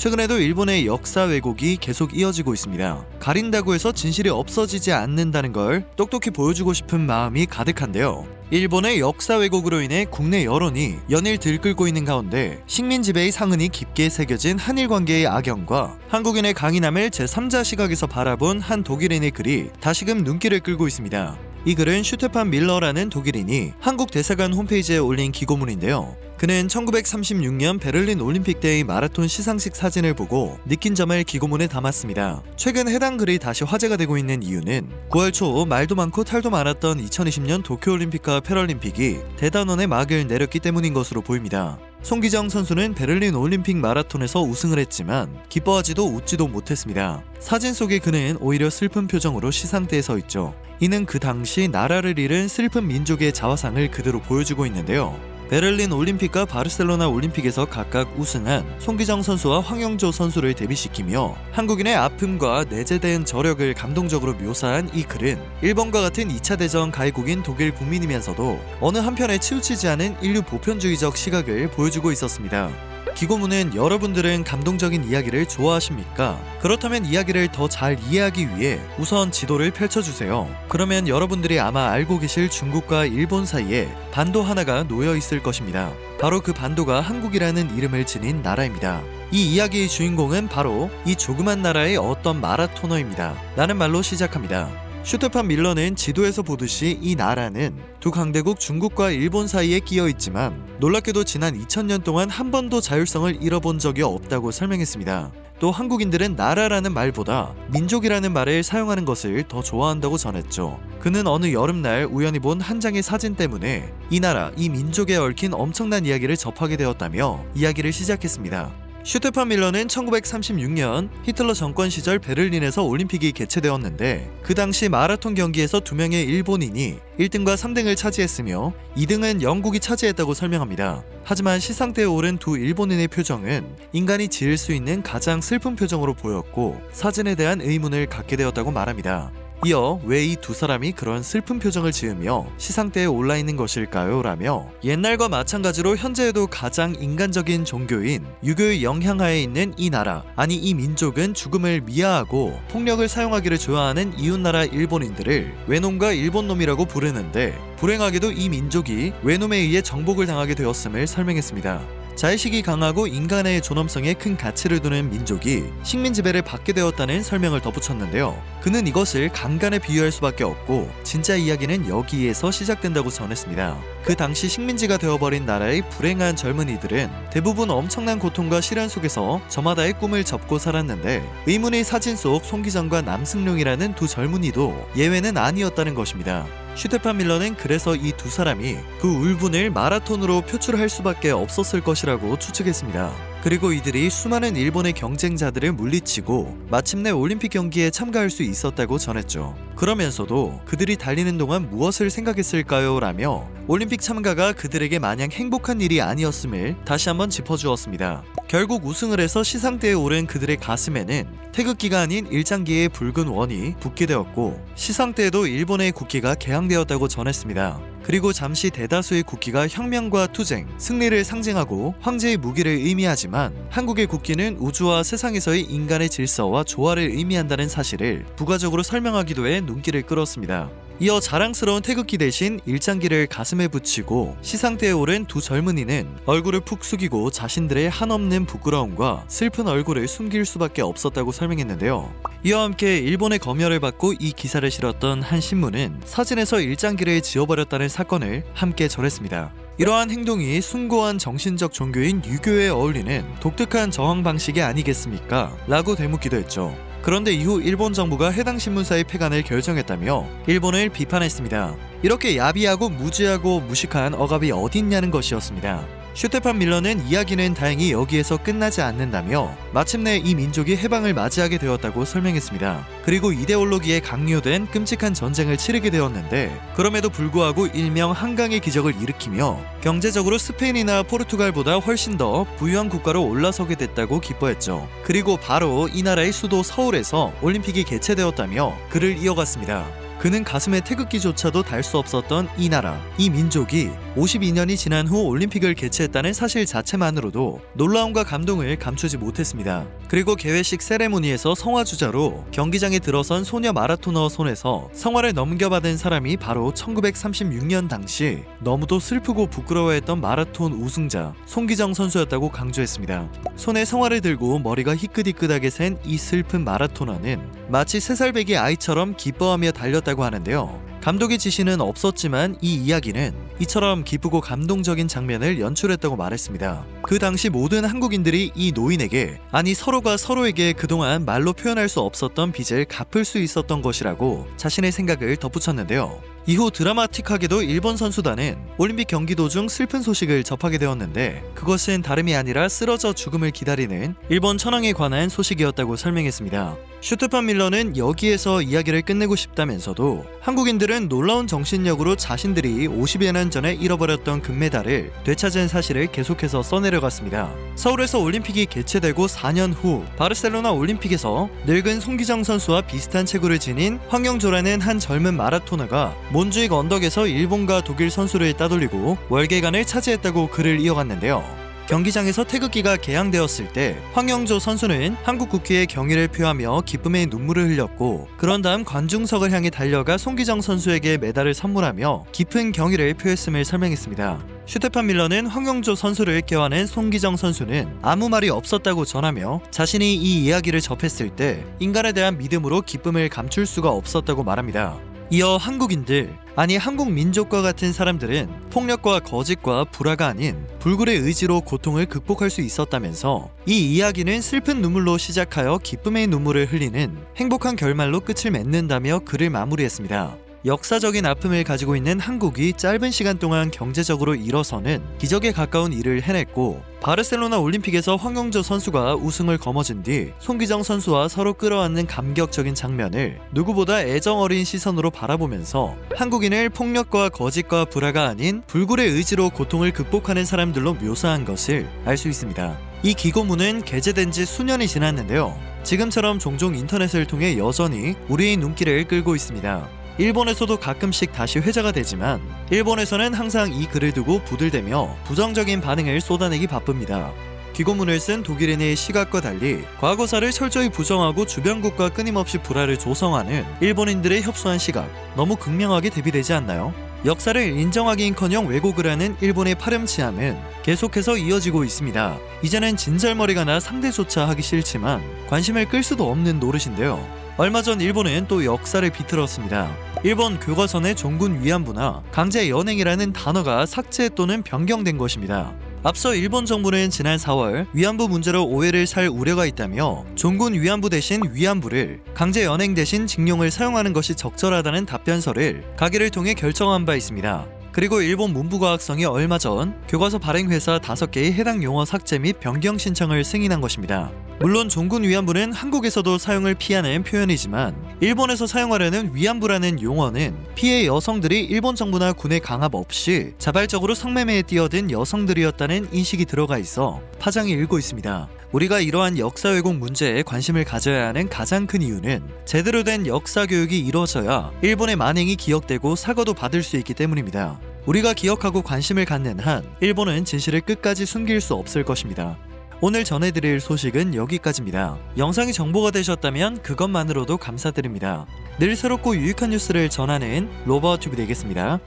최근에도 일본의 역사 왜곡이 계속 이어지고 있습니다. 가린다고 해서 진실이 없어지지 않는다는 걸 똑똑히 보여주고 싶은 마음이 가득한데요. 일본의 역사 왜곡으로 인해 국내 여론이 연일 들끓고 있는 가운데 식민 지배의 상흔이 깊게 새겨진 한일 관계의 악영과 한국인의 강인함을 제3자 시각에서 바라본 한 독일인의 글이 다시금 눈길을 끌고 있습니다. 이 글은 슈테판 밀러라는 독일인이 한국 대사관 홈페이지에 올린 기고문인데요. 그는 1936년 베를린 올림픽 때의 마라톤 시상식 사진을 보고 느낀 점을 기고문에 담았습니다. 최근 해당 글이 다시 화제가 되고 있는 이유는 9월 초 말도 많고 탈도 많았던 2020년 도쿄올림픽과 패럴림픽이 대단원의 막을 내렸기 때문인 것으로 보입니다. 송기정 선수는 베를린 올림픽 마라톤에서 우승을 했지만 기뻐하지도 웃지도 못했습니다. 사진 속의 그는 오히려 슬픈 표정으로 시상대에 서 있죠. 이는 그 당시 나라를 잃은 슬픈 민족의 자화상을 그대로 보여주고 있는데요. 베를린 올림픽과 바르셀로나 올림픽에서 각각 우승한 송기정 선수와 황영조 선수를 대비시키며 한국인의 아픔과 내재된 저력을 감동적으로 묘사한 이 글은 일본과 같은 2차 대전 가해국인 독일 국민이면서도 어느 한편에 치우치지 않은 인류 보편주의적 시각을 보여주고 있었습니다. 기고문은 여러분들은 감동적인 이야기를 좋아하십니까? 그렇다면 이야기를 더 잘 이해하기 위해 우선 지도를 펼쳐주세요. 그러면 여러분들이 아마 알고 계실 중국과 일본 사이에 반도 하나가 놓여 있을 것입니다. 바로 그 반도가 한국이라는 이름을 지닌 나라입니다. 이 이야기의 주인공은 바로 이 조그만 나라의 어떤 마라토너입니다. 라는 말로 시작합니다. 슈테판 밀러는 지도에서 보듯이 이 나라는 두 강대국 중국과 일본 사이에 끼어 있지만 놀랍게도 지난 2000년 동안 한 번도 자율성을 잃어본 적이 없다고 설명했습니다. 또 한국인들은 나라라는 말보다 민족이라는 말을 사용하는 것을 더 좋아한다고 전했죠. 그는 어느 여름날 우연히 본 한 장의 사진 때문에 이 나라, 이 민족에 얽힌 엄청난 이야기를 접하게 되었다며 이야기를 시작했습니다. 슈테판 밀러는 1936년 히틀러 정권 시절 베를린에서 올림픽이 개최되었는데 그 당시 마라톤 경기에서 2명의 일본인이 1등과 3등을 차지했으며 2등은 영국이 차지했다고 설명합니다. 하지만 시상대에 오른 두 일본인의 표정은 인간이 지을 수 있는 가장 슬픈 표정으로 보였고 사진에 대한 의문을 갖게 되었다고 말합니다. 이어 왜 이 두 사람이 그런 슬픈 표정을 지으며 시상대에 올라 있는 것일까요? 라며 옛날과 마찬가지로 현재에도 가장 인간적인 종교인 유교의 영향하에 있는 이 나라, 아니 이 민족은 죽음을 미화하고 폭력을 사용하기를 좋아하는 이웃나라 일본인들을 외놈과 일본놈이라고 부르는데 불행하게도 이 민족이 외놈에 의해 정복을 당하게 되었음을 설명했습니다. 자의식이 강하고 인간의 존엄성에 큰 가치를 두는 민족이 식민 지배를 받게 되었다는 설명을 덧붙였는데요. 그는 이것을 강간에 비유할 수밖에 없고 진짜 이야기는 여기에서 시작된다고 전했습니다. 그 당시 식민지가 되어버린 나라의 불행한 젊은이들은 대부분 엄청난 고통과 시련 속에서 저마다의 꿈을 접고 살았는데 의문의 사진 속 송기정과 남승룡이라는 두 젊은이도 예외는 아니었다는 것입니다. 슈테판 밀러는 그래서 이 두 사람이 그 울분을 마라톤으로 표출할 수밖에 없었을 것이라고 추측했습니다. 그리고 이들이 수많은 일본의 경쟁자들을 물리치고 마침내 올림픽 경기에 참가할 수 있었다고 전했죠. 그러면서도 그들이 달리는 동안 무엇을 생각했을까요? 라며 올림픽 참가가 그들에게 마냥 행복한 일이 아니었음을 다시 한번 짚어주었습니다. 결국 우승을 해서 시상대에 오른 그들의 가슴에는 태극기가 아닌 일장기의 붉은 원이 붙게 되었고 시상대에도 일본의 국기가 개항되었다고 전했습니다. 그리고 잠시 대다수의 국기가 혁명과 투쟁, 승리를 상징하고 황제의 무기를 의미하지만 한국의 국기는 우주와 세상에서의 인간의 질서와 조화를 의미한다는 사실을 부가적으로 설명하기도 해 눈길을 끌었습니다. 이어 자랑스러운 태극기 대신 일장기를 가슴에 붙이고 시상대에 오른 두 젊은이는 얼굴을 푹 숙이고 자신들의 한없는 부끄러움과 슬픈 얼굴을 숨길 수밖에 없었다고 설명했는데요. 이와 함께 일본의 검열을 받고 이 기사를 실었던 한 신문은 사진에서 일장기를 지워버렸다는 사건을 함께 전했습니다. 이러한 행동이 숭고한 정신적 종교인 유교에 어울리는 독특한 저항 방식이 아니겠습니까? 라고 되묻기도 했죠. 그런데 이후 일본 정부가 해당 신문사의 폐간을 결정했다며 일본을 비판했습니다. 이렇게 야비하고 무지하고 무식한 억압이 어딨냐는 것이었습니다. 슈테판 밀러는 이야기는 다행히 여기에서 끝나지 않는다며 마침내 이 민족이 해방을 맞이하게 되었다고 설명했습니다. 그리고 이데올로기에 강요된 끔찍한 전쟁을 치르게 되었는데 그럼에도 불구하고 일명 한강의 기적을 일으키며 경제적으로 스페인이나 포르투갈보다 훨씬 더 부유한 국가로 올라서게 됐다고 기뻐했죠. 그리고 바로 이 나라의 수도 서울에서 올림픽이 개최되었다며 글을 이어갔습니다. 그는 가슴에 태극기조차도 달 수 없었던 이 나라, 이 민족이 52년이 지난 후 올림픽을 개최했다는 사실 자체만으로도 놀라움과 감동을 감추지 못했습니다. 그리고 개회식 세레모니에서 성화주자로 경기장에 들어선 소녀 마라토너 손에서 성화를 넘겨받은 사람이 바로 1936년 당시 너무도 슬프고 부끄러워했던 마라톤 우승자 송기정 선수였다고 강조했습니다. 손에 성화를 들고 머리가 희끗희끗하게 센 이 슬픈 마라토너는 마치 3살 배기 아이처럼 기뻐하며 달렸다고 하는데요. 감독의 지시는 없었지만 이 이야기는 이처럼 기쁘고 감동적인 장면을 연출했다고 말했습니다. 그 당시 모든 한국인들이 이 노인에게, 아니 서로가 서로에게 그동안 말로 표현할 수 없었던 빚을 갚을 수 있었던 것이라고 자신의 생각을 덧붙였는데요. 이후 드라마틱하게도 일본 선수단은 올림픽 경기 도중 슬픈 소식을 접하게 되었는데 그것은 다름이 아니라 쓰러져 죽음을 기다리는 일본 천황에 관한 소식이었다고 설명했습니다. 슈테판 밀러는 여기에서 이야기를 끝내고 싶다면서도 한국인들은 놀라운 정신력으로 자신들이 50여 년 전에 잃어버렸던 금메달을 되찾은 사실을 계속해서 써내려갔습니다. 서울에서 올림픽이 개최되고 4년 후 바르셀로나 올림픽에서 늙은 송기정 선수와 비슷한 체구를 지닌 황영조라는 한 젊은 마라토너가 몬주익 언덕에서 일본과 독일 선수를 따돌리고 월계관을 차지했다고 글을 이어갔는데요. 경기장에서 태극기가 개양되었을 때 황영조 선수는 한국 국기에 경의를 표하며 기쁨의 눈물을 흘렸고 그런 다음 관중석을 향해 달려가 송기정 선수에게 메달을 선물하며 깊은 경의를 표했음을 설명했습니다. 슈테판 밀러는 황영조 선수를 껴안은 송기정 선수는 아무 말이 없었다고 전하며 자신이 이 이야기를 접했을 때 인간에 대한 믿음으로 기쁨을 감출 수가 없었다고 말합니다. 이어 한국인들, 아니 한국 민족과 같은 사람들은 폭력과 거짓과 불화가 아닌 불굴의 의지로 고통을 극복할 수 있었다면서 이 이야기는 슬픈 눈물로 시작하여 기쁨의 눈물을 흘리는 행복한 결말로 끝을 맺는다며 글을 마무리했습니다. 역사적인 아픔을 가지고 있는 한국이 짧은 시간 동안 경제적으로 일어서는 기적에 가까운 일을 해냈고 바르셀로나 올림픽에서 황영조 선수가 우승을 거머쥔 뒤 송기정 선수와 서로 끌어안는 감격적인 장면을 누구보다 애정어린 시선으로 바라보면서 한국인을 폭력과 거짓과 불화가 아닌 불굴의 의지로 고통을 극복하는 사람들로 묘사한 것을 알 수 있습니다. 이 기고문은 게재된 지 수년이 지났는데요. 지금처럼 종종 인터넷을 통해 여전히 우리의 눈길을 끌고 있습니다. 일본에서도 가끔씩 다시 회자가 되지만 일본에서는 항상 이 글을 두고 부들대며 부정적인 반응을 쏟아내기 바쁩니다. 기고문을 쓴 독일인의 시각과 달리 과거사를 철저히 부정하고 주변국과 끊임없이 불화를 조성하는 일본인들의 협소한 시각, 너무 극명하게 대비되지 않나요? 역사를 인정하기는커녕 왜곡을 하는 일본의 파렴치함은 계속해서 이어지고 있습니다. 이제는 진절머리가 나 상대조차 하기 싫지만 관심을 끌 수도 없는 노릇인데요. 얼마 전 일본은 또 역사를 비틀었습니다. 일본 교과서의 종군 위안부나 강제 연행이라는 단어가 삭제 또는 변경된 것입니다. 앞서 일본 정부는 지난 4월 위안부 문제로 오해를 살 우려가 있다며 종군 위안부 대신 위안부를, 강제 연행 대신 징용을 사용하는 것이 적절하다는 답변서를 가기를 통해 결정한 바 있습니다. 그리고 일본 문부과학성이 얼마 전 교과서 발행회사 5개의 해당 용어 삭제 및 변경 신청을 승인한 것입니다. 물론 종군 위안부는 한국에서도 사용을 피하는 표현이지만 일본에서 사용하려는 위안부라는 용어는 피해 여성들이 일본 정부나 군의 강압 없이 자발적으로 성매매에 뛰어든 여성들이었다는 인식이 들어가 있어 파장이 일고 있습니다. 우리가 이러한 역사 왜곡 문제에 관심을 가져야 하는 가장 큰 이유는 제대로 된 역사 교육이 이루어져야 일본의 만행이 기억되고 사과도 받을 수 있기 때문입니다. 우리가 기억하고 관심을 갖는 한 일본은 진실을 끝까지 숨길 수 없을 것입니다. 오늘 전해드릴 소식은 여기까지입니다. 영상이 정보가 되셨다면 그것만으로도 감사드립니다. 늘 새롭고 유익한 뉴스를 전하는 로버튜브 되겠습니다.